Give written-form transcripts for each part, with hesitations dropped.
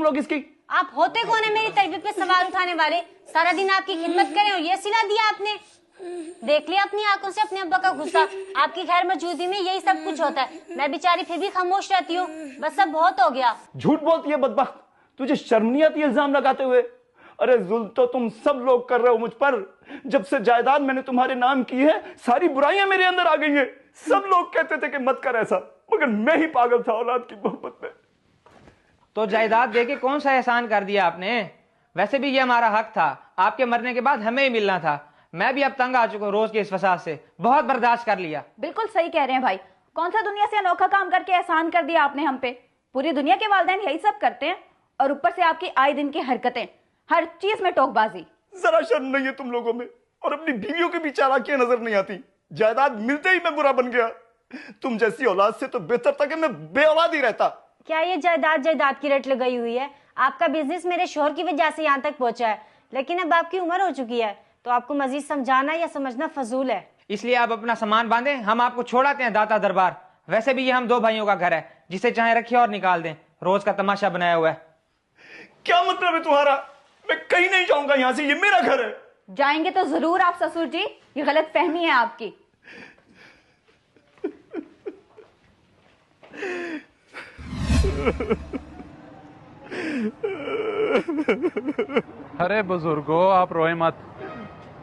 लोग इसकी। आप होते कौन है मेरी तरबियत पे सवाल उठाने वाले? सारा दिन आपकी खिदमत करें और ये सिला दिया आपने। देख लिया अपनी आंखों से अपने अब्बा का गुस्सा। आपकी खैर मौजूदगी में यही सब कुछ होता है। मैं बेचारी फिर भी खामोश रहती हूँ। बस सब बहुत हो गया। झूठ बोलती है बदबख्त, तुझे शर्म नहीं आती इल्जाम लगाते हुए? अरे जुल्म तो तुम सब लोग कर रहे हो मुझ पर। जब से जायदाद मैंने तुम्हारे नाम की है, सारी बुराइयां मेरे अंदर आ गई हैं। सब लोग कहते थे कि मत कर ऐसा, मगर मैं ही पागल था औलाद की मोहब्बत में। तो जायदाद देके कौन सा एहसान कर दिया आपने? वैसे भी ये हमारा हक था, आपके मरने के बाद हमें ही मिलना था। मैं भी अब तंग आ चुका हूँ रोज के इस फसाद से, बहुत बर्दाश्त कर लिया। बिल्कुल सही कह रहे हैं भाई, कौन सा दुनिया से अनोखा काम करके एहसान कर दिया आपने हम पे। पूरी दुनिया के वालिदैन यही सब करते हैं, और ऊपर से आपकी आए दिन की हरकतें, हर चीज में टोकबाजी। जरा शर्म नहीं है तुम लोगों में, और अपनी बीवियों की भी चालाकियां नजर नहीं आती। जायदाद मिलते ही मैं बुरा बन गया। तुम जैसी औलाद से तो बेहतर था कि मैं बे औलाद ही रहता। क्या ये जायदाद की रट लगाई हुई है? आपका बिजनेस मेरे शोहर की वजह से यहाँ तक पहुँचा है, लेकिन अब आपकी उम्र हो चुकी है, तो आपको मजीद समझाना या समझना फजूल है। इसलिए आप अपना सामान बांधें, हम आपको छोड़ाते हैं दाता दरबार। वैसे भी ये हम 2 भाइयों का घर है, जिसे चाहे रखिए और निकाल दें। रोज का तमाशा बनाया हुआ है। क्या मतलब है तुम्हारा? मैं कहीं नहीं जाऊंगा यहाँ से, ये मेरा घर है। जाएंगे तो जरूर आप ससुर जी, ये गलत फहमी है आपकी। अरे बुजुर्गो, आप रोए मत।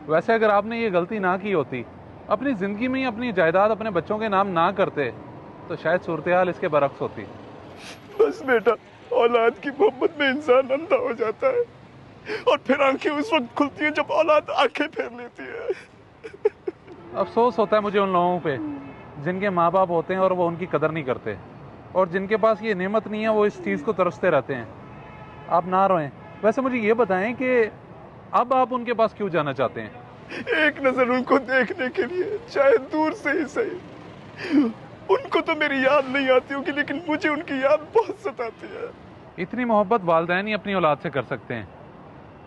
वैसे अगर आपने ये गलती ना की होती, अपनी जिंदगी में ही अपनी जायदाद अपने बच्चों के नाम ना करते, तो शायद सूरत हाल इसके बरक्स होती। बस बेटा, औलाद की मोहब्बत में इंसान अंधा हो जाता है, और फिर आंखें उस वक्त खुलती हैं जब औलाद आंखें फेर लेती है। अफसोस होता है मुझे उन लोगों पे जिनके माँ बाप होते हैं और वो उनकी कदर नहीं करते, और जिनके पास ये नेमत नहीं है वो इस चीज़ को तरसते रहते हैं। आप ना रोएं। वैसे मुझे ये बताएं कि अब आप उनके पास क्यों जाना चाहते हैं? एक नजर उनको देखने के लिए, चाहे दूर से ही सही। उनको तो मेरी याद नहीं आती होगी, लेकिन मुझे उनकी याद बहुत सताती है। इतनी मोहब्बत वालिदैन ही अपनी औलाद से कर सकते हैं।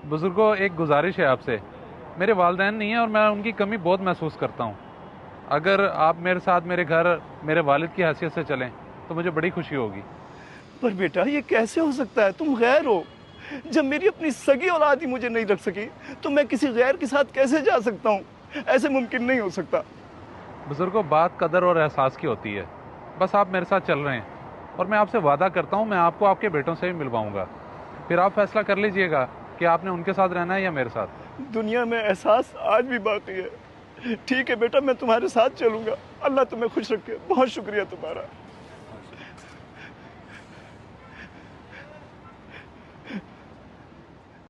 बुजुर्गों, एक गुजारिश है आपसे, मेरे वालिदैन नहीं है और मैं उनकी कमी बहुत महसूस करता हूँ। अगर आप मेरे साथ मेरे घर, मेरे वालिद की हैसियत से चलें तो मुझे बड़ी खुशी होगी। पर बेटा, ये कैसे हो सकता है? तुम गैर हो। जब मेरी अपनी सगी औलाद ही मुझे नहीं रख सकी, तो मैं किसी गैर के साथ कैसे जा सकता हूँ? ऐसे मुमकिन नहीं हो सकता। बुजुर्गों, बात कदर और एहसास की होती है। बस आप मेरे साथ चल रहे हैं, और मैं आपसे वादा करता हूँ मैं आपको आपके बेटों से भी मिलवाऊंगा। फिर आप फैसला कर लीजिएगा कि आपने उनके साथ रहना है या मेरे साथ। दुनिया में एहसास आज भी बाकी है। ठीक है बेटा, मैं तुम्हारे साथ चलूंगा। अल्लाह तुम्हें खुश रखे। बहुत शुक्रिया तुम्हारा।